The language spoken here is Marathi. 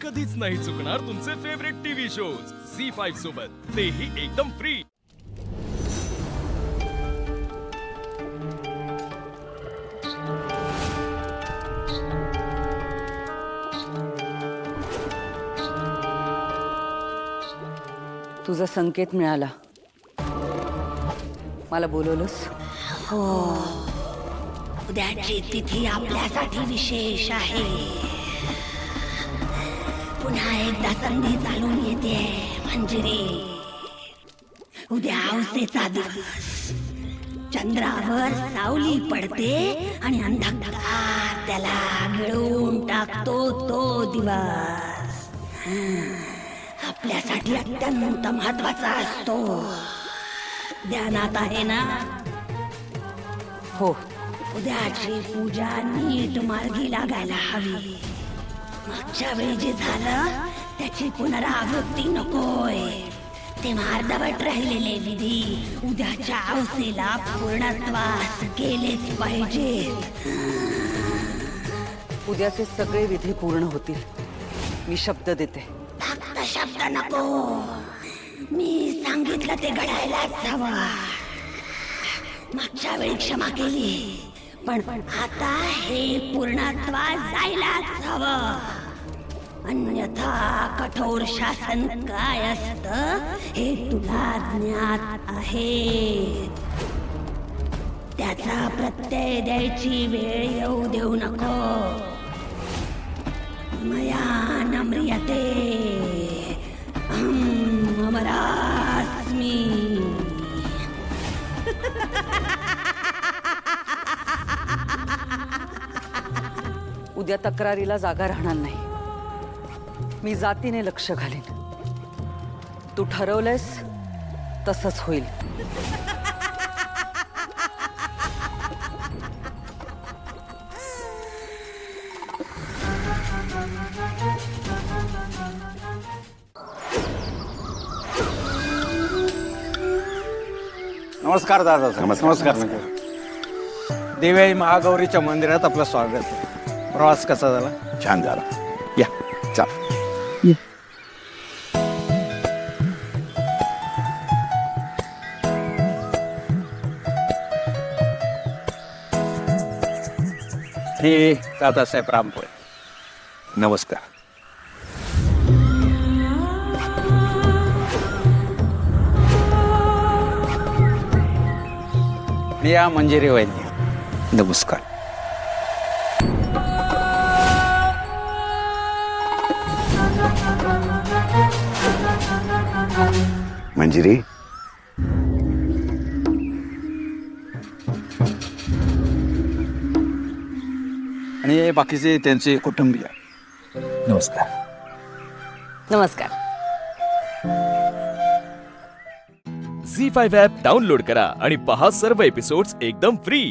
कधीच नाही चुकणार तुमचे फेवरेट टीव्ही शोज झी5 सोबत, तेही एकदम फ्री। तुझा संकेत मिळाला, मला बोलवलंस? हो, उद्याची तिथी आपल्यासाठी विशेष आहे। पुन्हा एकदा संधी चालून येते मंजिरी। उद्या औसेचा दिवस, चंद्रावर सावली पडते आणि अंधकार त्याला गिळून टाकतो तो दिवस आपल्यासाठी अत्यंत महत्वाचा असतो। ध्यानात आहे ना? हो, उद्याची पूजा नीट मार्गी लागायला हवी। मागच्या वेळी जे झालं त्याची पुनरावृत्ती नकोय। ते अर्धवट राहिलेले विधी उद्याच्या औसेला पूर्णत्वास गेलेच पाहिजे। उद्याचे सगळे विधी पूर्ण होतील, मी शब्द देते। फक्त शब्द नको, मी सांगितलं ते घडायलाच हवं। मागच्या वेळी क्षमा केली, पण आता हे पूर्णत्वास जायलाच हवं। अन्यथा कठोर शासन काय असतं हे तुला ज्ञात आहे। त्याचा प्रत्यय द्यायची वेळ येऊ देऊ नको। मया नम्रियते अमरास्मी। उद्या तक्रारीला जागा राहणार नाही, मी जातीने लक्ष घालीन। तू ठरवलंयस तसंच होईल। नमस्कार दादा। नमस्कार। देवी महागौरीच्या मंदिरात आपलं स्वागत आहे। प्रवास कसा झाला? छान झाला। या चा हे दादासाहेब रामपुळे। नमस्कार। मी या मंजिरी वैद्य। नमस्कार। मंजिरी, आणि हे बाकीचे त्यांचे कुटुंबीय। नमस्कार। नमस्कार। झी5 ॲप डाउनलोड करा आणि पहा सर्व एपिसोड्स एकदम फ्री।